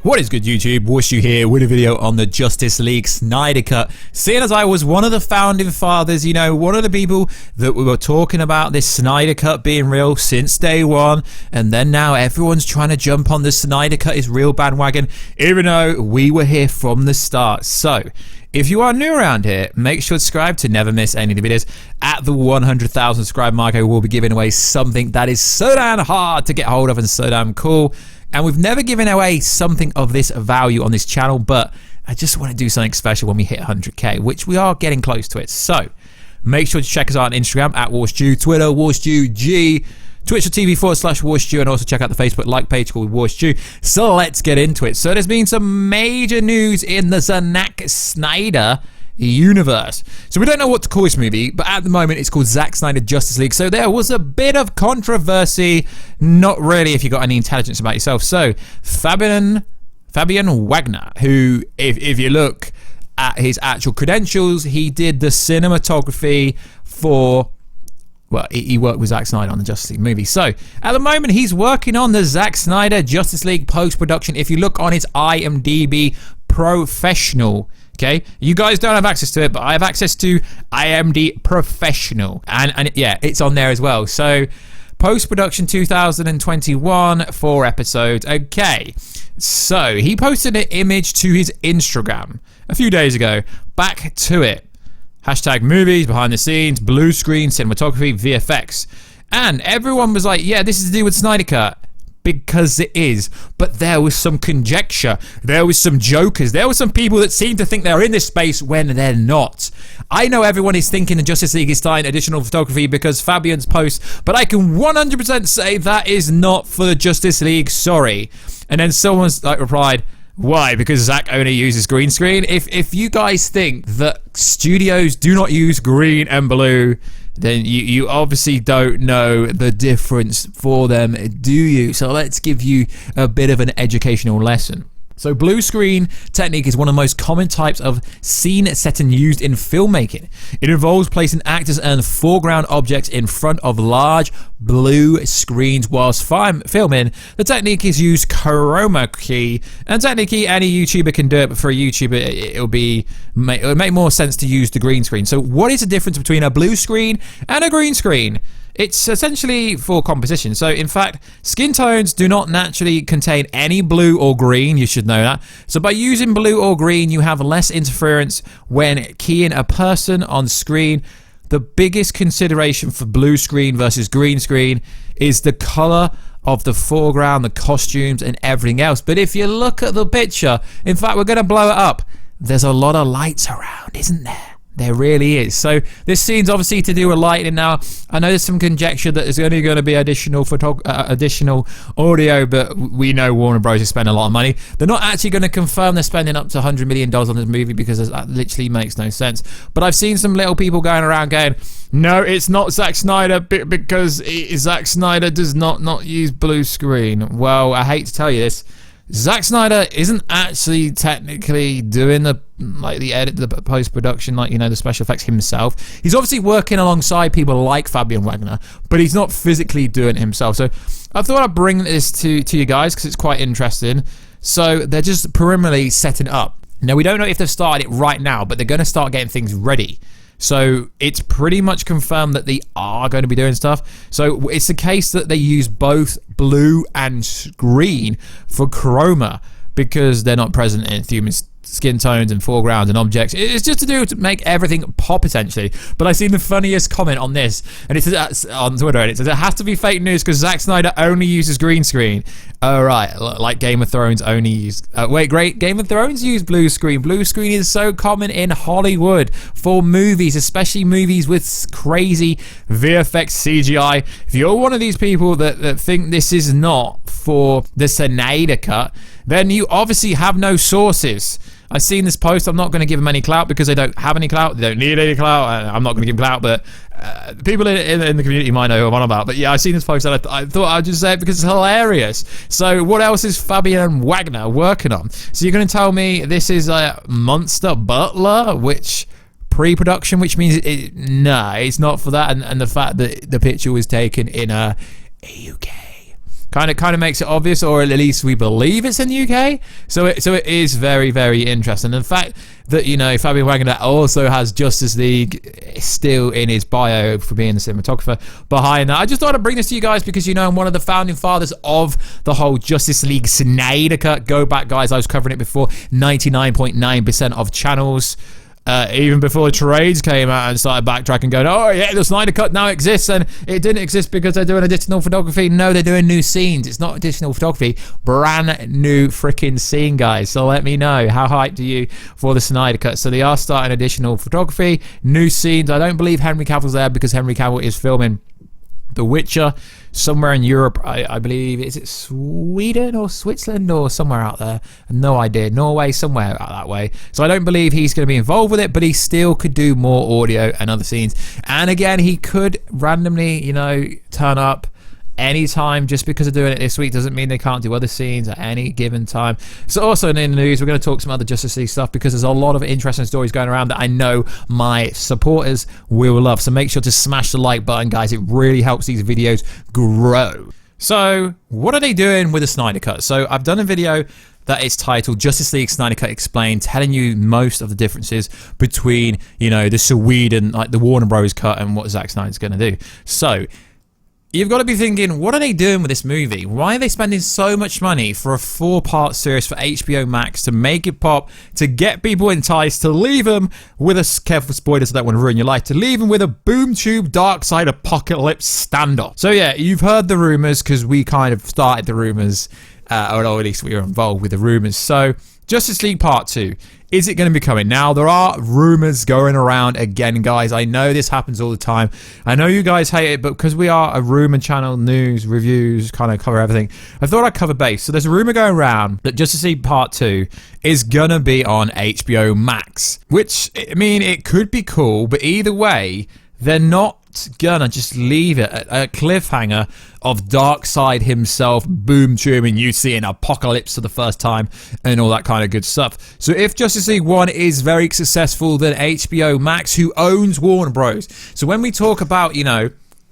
What is good, YouTube? Warstu here with a video on the Justice League Snyder Cut. Seeing as I was one of the founding fathers, you know, one of the people that we were talking about this Snyder Cut being real since day one, and then now everyone's trying to jump on the Snyder Cut is real bandwagon, even though we were here from the start. So, if you are new around here, make sure to subscribe to never miss any of the videos. At the 100,000 subscribe mark, I will be giving away something that is so damn hard to get hold of and so damn cool. And we've never given away something of this value on this channel, but I just want to do something special when we hit 100k, which we are getting close to it. So make sure to check us out on Instagram at Warstu, Twitter, WarstuG, Twitch.tv/Warstu, and also check out the Facebook like page called Warstu. So let's get into it. So there's been some major news in the Zack Snyder universe. So we don't know what to call this movie, but at the moment it's called Zack Snyder Justice League. So there was a bit of controversy, not really if you got any intelligence about yourself. So Fabian Wagner, who if you look at his actual credentials, he did the cinematography for, well, he worked with Zack Snyder on the Justice League movie. So at the moment he's working on the Zack Snyder Justice League post-production. If you look on his IMDb Professional, okay, you guys don't have access to it, but I have access to IMDb Professional, and yeah, it's on there as well. So post-production 2021, 4 episodes. Okay, so he posted an image to his Instagram a few days ago. Back to it. Hashtag movies, behind the scenes, blue screen, cinematography, VFX. And everyone was like, yeah, this is to do with Snyder Cut. Because it is. But there was some conjecture. There was some jokers. There were some people that seem to think they're in this space when they're not. I know everyone is thinking the Justice League is starting additional photography because Fabian's post, but I can 100% say that is not for the Justice League, sorry. And then someone's like replied, why? Because Zack only uses green screen? If you guys think that studios do not use green and blue, then you obviously don't know the difference for them, do you? So let's give you a bit of an educational lesson. So blue screen technique is one of the most common types of scene setting used in filmmaking. It involves placing actors and foreground objects in front of large blue screens whilst filming. The technique is used chroma key, and technically any YouTuber can do it, but for a YouTuber it would make more sense to use the green screen. So what is the difference between a blue screen and a green screen? It's essentially for composition. So in fact, skin tones do not naturally contain any blue or green, you should know that. So by using blue or green, you have less interference when keying a person on screen. The biggest consideration for blue screen versus green screen is the color of the foreground, the costumes, and everything else. But if you look at the picture, in fact, we're going to blow it up. There's a lot of lights around, isn't there? There really is. So this scene's obviously to do with lighting. Now, I know there's some conjecture that there's only going to be additional audio, but we know Warner Bros. Has spent a lot of money. They're not actually going to confirm they're spending up to $100 million on this movie because that literally makes no sense. But I've seen some little people going around going, no, it's not Zack Snyder because Zack Snyder does not use blue screen. Well, I hate to tell you this. Zack Snyder isn't actually technically doing the edit, the post-production, the special effects himself. He's obviously working alongside people like Fabian Wagner, but he's not physically doing it himself. So I thought I'd bring this to you guys because it's quite interesting. So they're just preliminarily setting up. Now, we don't know if they've started it right now, but they're going to start getting things ready. So it's pretty much confirmed that they are going to be doing stuff. So it's the case that they use both blue and green for chroma because they're not present in human skin tones and foregrounds and objects. It's just to make everything pop, essentially. But I've seen the funniest comment on this, and it says on Twitter, and it says it has to be fake news because Zack Snyder only uses green screen. Oh, right, like Game of Thrones only use. Great, Game of Thrones use blue screen. Blue screen is so common in Hollywood for movies, especially movies with crazy VFX CGI. If you're one of these people that think this is not for the Snyder Cut, then you obviously have no sources. I've seen this post. I'm not going to give them any clout because they don't have any clout. They don't need any clout. I'm not going to give them clout, but people in the community might know who I'm on about. But yeah, I've seen this post and I thought I'd just say it because it's hilarious. So what else is Fabian Wagner working on? So you're going to tell me this is a Monster Butler, which pre-production, which means no, it's not for that. And the fact that the picture was taken in a UK kind of makes it obvious, or at least we believe it's in the UK. So it is very, very interesting. And the fact that, you know, Fabian Wagner also has Justice League still in his bio for being the cinematographer behind that. I just thought I'd bring this to you guys because, you know, I'm one of the founding fathers of the whole Justice League Snyder Cut. Go back, guys. I was covering it before 99.9% of channels. Even before the trades came out and started backtracking, going, oh yeah, the Snyder Cut now exists, and it didn't exist because they're doing additional photography. No, they're doing new scenes. It's not additional photography, brand new freaking scene, guys. So let me know, how hyped are you for the Snyder Cut? So they are starting additional photography, new scenes. I don't believe Henry Cavill's there because Henry Cavill is filming The Witcher somewhere in Europe. I believe, is it Sweden or Switzerland or somewhere out there? No idea. Norway, somewhere out that way. So I don't believe he's going to be involved with it, but he still could do more audio and other scenes. And again, he could randomly, you know, turn up anytime. Just because they're doing it this week doesn't mean they can't do other scenes at any given time. So also in the news, we're going to talk some other Justice League stuff because there's a lot of interesting stories going around that I know my supporters will love. So make sure to smash the like button, guys. It really helps these videos grow. So what are they doing with the Snyder Cut? So I've done a video that is titled Justice League Snyder Cut Explained, telling you most of the differences between, you know, the Sweden, like the Warner Bros. Cut and what Zack Snyder's going to do. So you've got to be thinking, what are they doing with this movie? Why are they spending so much money for a 4-part series for HBO Max to make it pop, to get people enticed, to leave them with a, careful spoilers, I don't want to ruin your life, to leave them with a boom tube dark side apocalypse standoff? So yeah, you've heard the rumors because we kind of started the rumors, or at least we were involved with the rumors. So Justice League Part 2. Is it going to be coming? Now, there are rumors going around again, guys. I know this happens all the time. I know you guys hate it, but because we are a rumor channel, news, reviews, kind of cover everything, I thought I'd cover base. So there's a rumor going around that Justice League Part 2 is going to be on HBO Max, which, I mean, it could be cool, but either way, they're not gonna just leave it at a cliffhanger of Darkseid himself boom tubing you see an apocalypse for the first time and all that kind of good stuff. So if Justice League 1 is very successful, then HBO Max, who owns Warner Bros. So when we talk about, you know,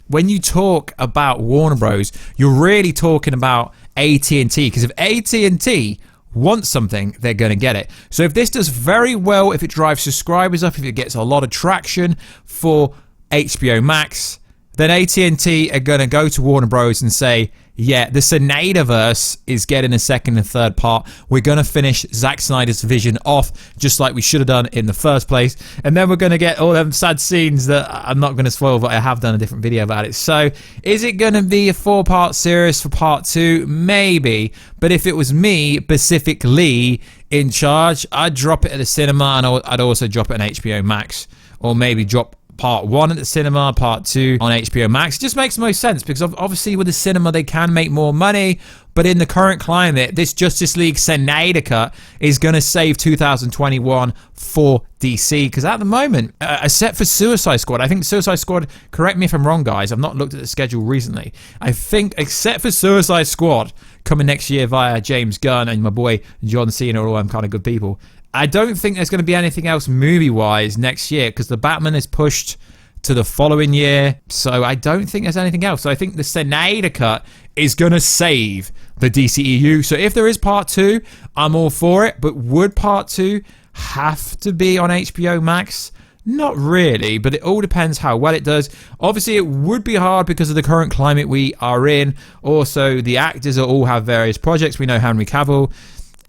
when you talk about Warner Bros, you're really talking about AT&T, because if AT&T want something, they're going to get it. So if this does very well, if it drives subscribers up, if it gets a lot of traction for HBO Max, then AT&T are going to go to Warner Bros. And say, yeah, the Snyderverse is getting a second and third part. We're going to finish Zack Snyder's vision off just like we should have done in the first place. And then we're going to get all them sad scenes that I'm not going to spoil, but I have done a different video about it. So is it going to be a 4-part series for Part 2? Maybe. But if it was me, Pacific Lee, in charge, I'd drop it at the cinema, and I'd also drop it on HBO Max. Or maybe drop Part 1 at the cinema, Part 2 on HBO Max. It just makes the most sense because obviously with the cinema they can make more money, but in the current climate, this Justice League Snyder Cut is going to save 2021 for DC, because at the moment, except for Suicide Squad, I think Suicide Squad, correct me if I'm wrong, guys, I've not looked at the schedule recently, I think except for Suicide Squad coming next year via James Gunn and my boy John Cena, all them kind of good people, I don't think there's going to be anything else movie-wise next year, because the Batman is pushed to the following year. So I don't think there's anything else. So I think the Snyder Cut is going to save the DCEU. So if there is Part 2, I'm all for it. But would Part 2 have to be on HBO Max? Not really, but it all depends how well it does. Obviously, it would be hard because of the current climate we are in. Also, the actors all have various projects. We know Henry Cavill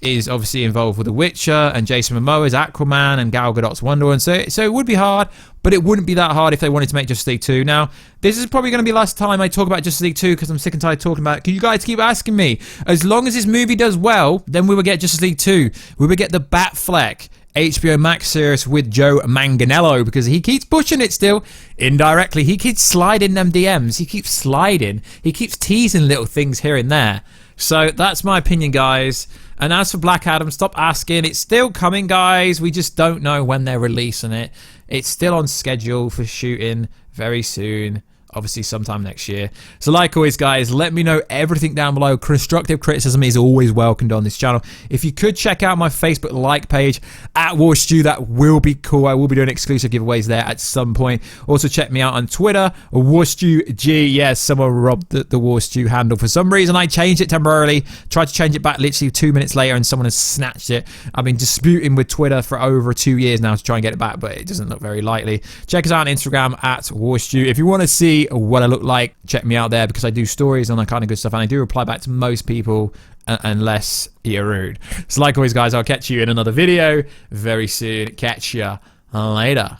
is obviously involved with The Witcher, and Jason Momoa is Aquaman, and Gal Gadot's Wonder Woman. So it would be hard, but it wouldn't be that hard if they wanted to make Justice League 2. Now, this is probably going to be the last time I talk about Justice League 2 because I'm sick and tired of talking about it. Can you guys keep asking me? As long as this movie does well, then we will get Justice League 2. We will get the Batfleck HBO Max series with Joe Manganiello, because he keeps pushing it still indirectly. He keeps sliding them DMs. He keeps sliding. He keeps teasing little things here and there. So that's my opinion, guys. And as for Black Adam, stop asking. It's still coming, guys. We just don't know when they're releasing it. It's still on schedule for shooting very soon. obviously sometime next year. So like always, guys, let me know everything down below. Constructive criticism is always welcomed on this channel. If you could check out my Facebook like page at Warstu, that will be cool. I will be doing exclusive giveaways there at some point. Also check me out on Twitter, WarstuG. Yes, someone robbed the Warstu handle for some reason. I changed it temporarily, tried to change it back literally 2 minutes later, and someone has snatched it. I've been disputing with Twitter for over 2 years now to try and get it back, but it doesn't look very likely. Check us out on Instagram at Warstu. If you want to see what I look like, check me out there, because I do stories on that kind of good stuff, and I do reply back to most people unless you're rude. So like always, guys, I'll catch you in another video very soon. Catch ya later.